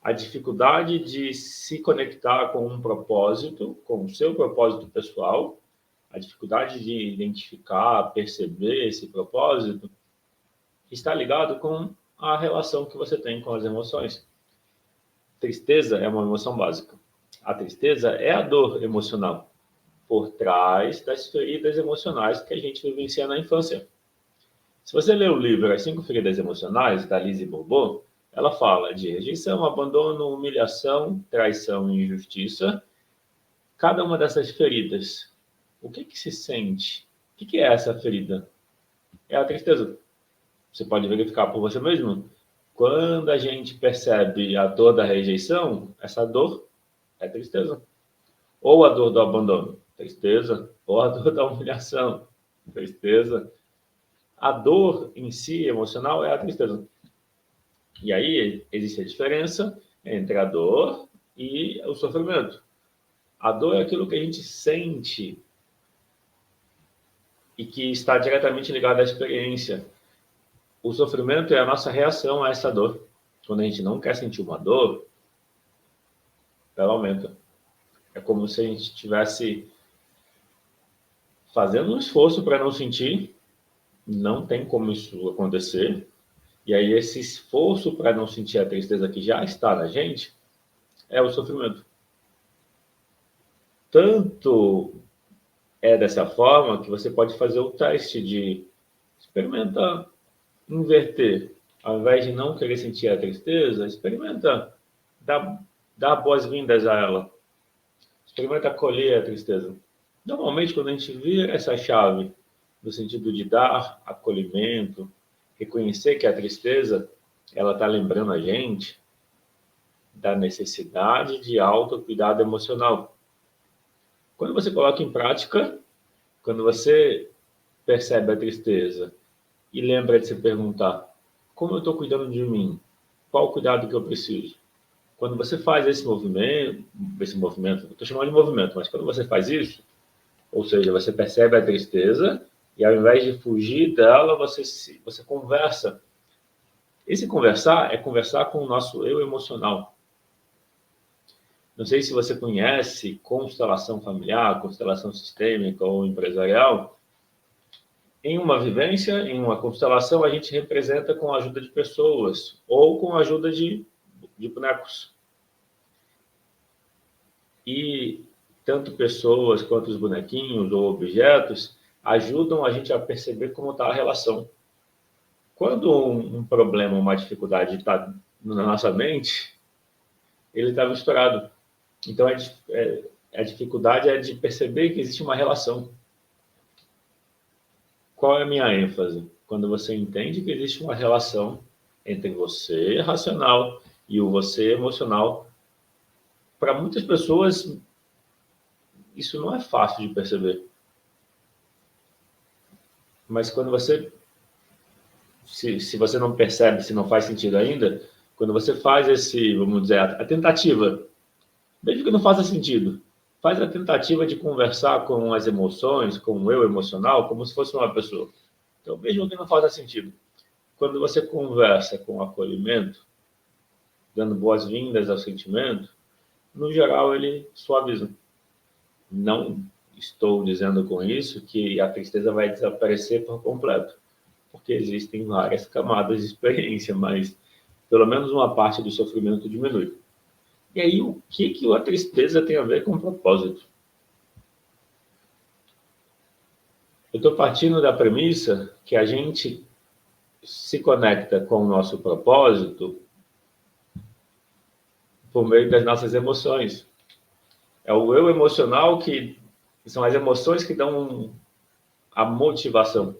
a dificuldade de se conectar com um propósito, com o seu propósito pessoal, a dificuldade de identificar, perceber esse propósito, está ligado com a relação que você tem com as emoções. Tristeza é uma emoção básica. A tristeza é a dor emocional por trás das feridas emocionais que a gente vivencia na infância. Se você ler o livro As 5 Feridas Emocionais, da Lise Bourbeau, ela fala de rejeição, abandono, humilhação, traição e injustiça. Cada uma dessas feridas, o que se sente? O que é essa ferida? É a tristeza. Você pode verificar por você mesmo. Quando a gente percebe a dor da rejeição, essa dor é tristeza. Ou a dor do abandono, tristeza. Ou a dor da humilhação, tristeza. A dor em si, emocional, é a tristeza. E aí existe a diferença entre a dor e o sofrimento. A dor é aquilo que a gente sente e que está diretamente ligado à experiência. O sofrimento é a nossa reação a essa dor. Quando a gente não quer sentir uma dor, ela aumenta. É como se a gente estivesse fazendo um esforço para não sentir, não tem como isso acontecer. E aí esse esforço para não sentir a tristeza que já está na gente é o sofrimento. Tanto é dessa forma que você pode fazer o teste de experimentar inverter. Ao invés de não querer sentir a tristeza, experimenta dar boas-vindas a ela. Experimenta acolher a tristeza. Normalmente, quando a gente vira essa chave, no sentido de dar acolhimento, reconhecer que a tristeza, ela está lembrando a gente da necessidade de autocuidado emocional. Quando você coloca em prática, quando você percebe a tristeza e lembra de se perguntar, como eu estou cuidando de mim? Qual o cuidado que eu preciso? Quando você faz esse movimento, eu estou chamando de movimento, mas quando você faz isso, ou seja, você percebe a tristeza e ao invés de fugir dela, você conversa. Esse conversar é conversar com o nosso eu emocional. Não sei se você conhece constelação familiar, constelação sistêmica ou empresarial. Em uma vivência, em uma constelação, a gente representa com a ajuda de pessoas ou com a ajuda de bonecos. E tanto pessoas quanto os bonequinhos ou objetos ajudam a gente a perceber como está a relação. Quando um problema, uma dificuldade está na nossa mente, ele está misturado. Então, a dificuldade é de perceber que existe uma relação. Qual é a minha ênfase? Quando você entende que existe uma relação entre você racional e o você emocional, para muitas pessoas, isso não é fácil de perceber. Mas quando você, se você não percebe, se não faz sentido ainda, quando você faz vamos dizer, a tentativa, mesmo que não faça sentido, faz a tentativa de conversar com as emoções, com o eu emocional, como se fosse uma pessoa. Então, mesmo que não faça sentido, quando você conversa com acolhimento, dando boas-vindas ao sentimento, no geral ele suaviza. Não estou dizendo com isso que a tristeza vai desaparecer por completo, porque existem várias camadas de experiência, mas pelo menos uma parte do sofrimento diminui. E aí, o que a tristeza tem a ver com o propósito? Eu estou partindo da premissa que a gente se conecta com o nosso propósito por meio das nossas emoções. É o eu emocional que são as emoções que dão a motivação.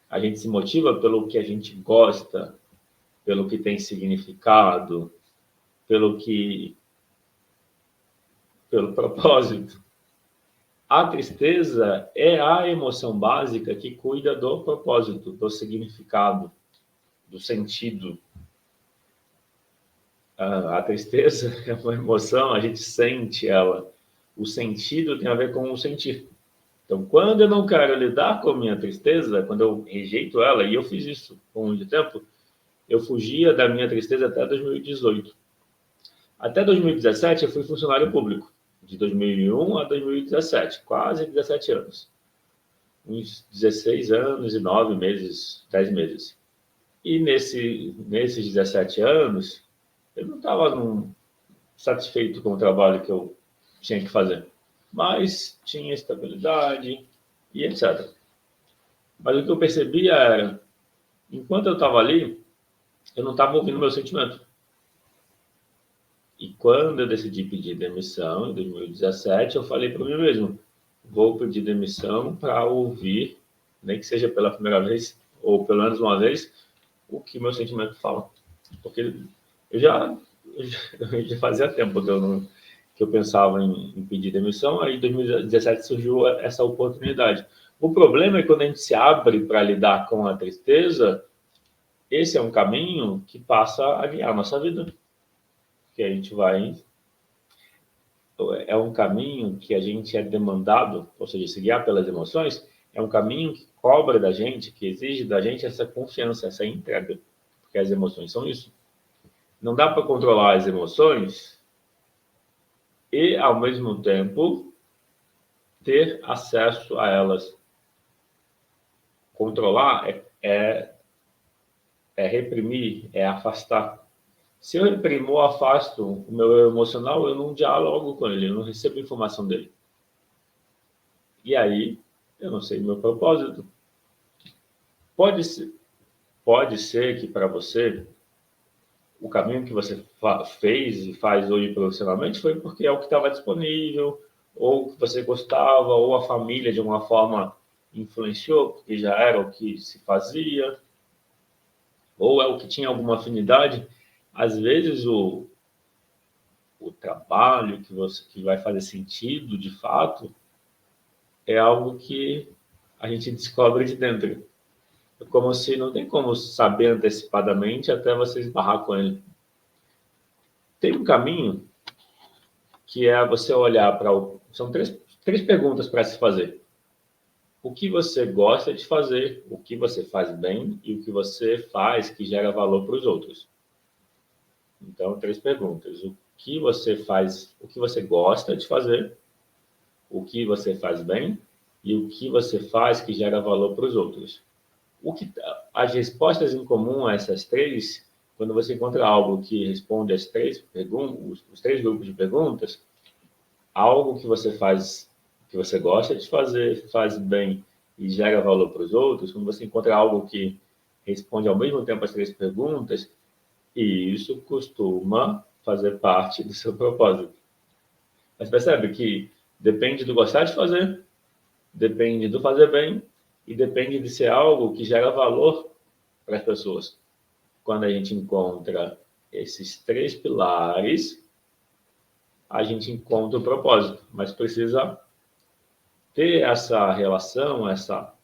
A gente se motiva pelo que a gente gosta, pelo que tem significado, pelo propósito. A tristeza é a emoção básica que cuida do propósito, do significado, do sentido. A tristeza é uma emoção, a gente sente ela. O sentido tem a ver com o sentir. Então, quando eu não quero lidar com a minha tristeza, quando eu rejeito ela, e eu fiz isso por muito tempo, eu fugia da minha tristeza até 2018. Até 2017, eu fui funcionário público, de 2001 a 2017, quase 17 anos. Uns 16 anos e 9 meses, 10 meses. E nesses 17 anos, eu não estava satisfeito com o trabalho que eu tinha que fazer, mas tinha estabilidade e etc. Mas o que eu percebia era, enquanto eu estava ali, eu não estava ouvindo meu sentimento. E quando eu decidi pedir demissão, em 2017, eu falei para mim mesmo, vou pedir demissão para ouvir, nem que seja pela primeira vez, ou pelo menos uma vez, o que meu sentimento fala. Porque eu já fazia tempo que eu pensava em pedir demissão, aí em 2017 surgiu essa oportunidade. O problema é que quando a gente se abre para lidar com a tristeza, esse é um caminho que passa a guiar a nossa vida. Que a gente vai... É um caminho que a gente é demandado, ou seja, se guiar pelas emoções, é um caminho que cobra da gente, que exige da gente essa confiança, essa entrega. Porque as emoções são isso. Não dá para controlar as emoções e, ao mesmo tempo, ter acesso a elas. Controlar é reprimir, é afastar. Se eu reprimo ou afasto o meu emocional, eu não dialogo com ele, eu não recebo informação dele. E aí, eu não sei o meu propósito. Pode ser que para você, o caminho que você fez e faz hoje profissionalmente foi porque é o que estava disponível, ou que você gostava, ou a família de alguma forma influenciou, porque já era o que se fazia, ou é o que tinha alguma afinidade. Às vezes o trabalho que vai fazer sentido, de fato, é algo que a gente descobre de dentro. É como se não tem como saber antecipadamente até você esbarrar com ele. Tem um caminho que é você olhar para São três perguntas para se fazer. O que você gosta de fazer, o que você faz bem e o que você faz que gera valor para os outros. Então, 3 perguntas. O que você faz, o que você gosta de fazer, o que você faz bem e o que você faz que gera valor para os outros. As respostas em comum a essas 3, quando você encontra algo que responde às 3 perguntas, os 3 grupos de perguntas, algo que você faz, que você gosta de fazer, faz bem e gera valor para os outros, quando você encontra algo que responde ao mesmo tempo as 3 perguntas, e isso costuma fazer parte do seu propósito. Mas percebe que depende do gostar de fazer, depende do fazer bem e depende de ser algo que gera valor para as pessoas. Quando a gente encontra esses 3 pilares, a gente encontra o propósito, mas precisa ter essa relação, essa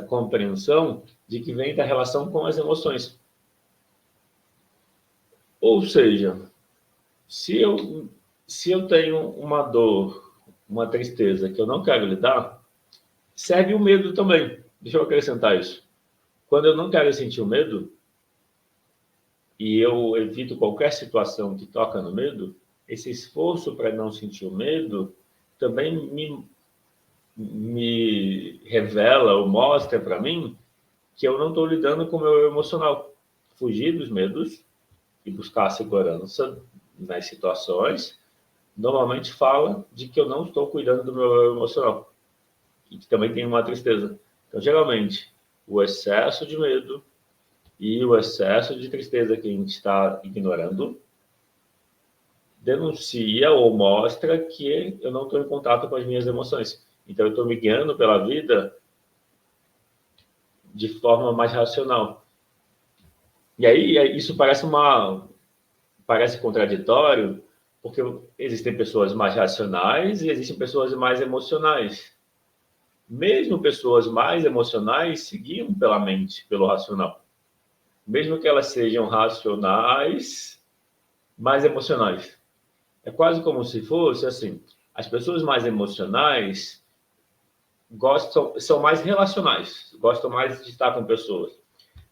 compreensão de que vem da relação com as emoções. Ou seja, se eu tenho uma dor, uma tristeza que eu não quero lidar, serve o medo também. Deixa eu acrescentar isso. Quando eu não quero sentir o medo, e eu evito qualquer situação que toca no medo, esse esforço para não sentir o medo também me revela ou mostra para mim que eu não estou lidando com o meu emocional. Fugir dos medos e buscar a segurança nas situações, normalmente fala de que eu não estou cuidando do meu emocional e que também tem uma tristeza. Então, geralmente, o excesso de medo e o excesso de tristeza que a gente está ignorando denuncia ou mostra que eu não estou em contato com as minhas emoções. Então, eu estou me guiando pela vida de forma mais racional. E aí, isso parece contraditório, porque existem pessoas mais racionais e existem pessoas mais emocionais. Mesmo pessoas mais emocionais seguiam pela mente, pelo racional. Mesmo que elas sejam racionais, mais emocionais. É quase como se fosse assim, as pessoas mais emocionais são mais relacionais, gostam mais de estar com pessoas.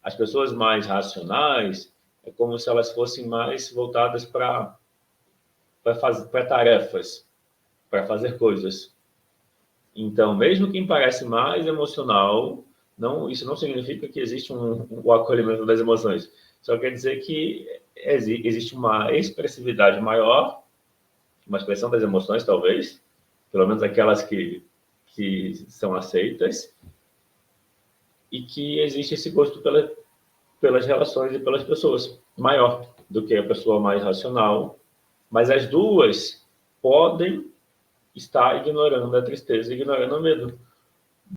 As pessoas mais racionais É como se elas fossem mais voltadas para tarefas, para fazer coisas. Então, mesmo quem parece mais emocional, isso não significa que existe o acolhimento das emoções. Só quer dizer que existe uma expressividade maior, uma expressão das emoções, talvez, pelo menos aquelas que são aceitas, e que existe esse gosto pelas relações e pelas pessoas, maior do que a pessoa mais racional. Mas as duas podem estar ignorando a tristeza, ignorando o medo.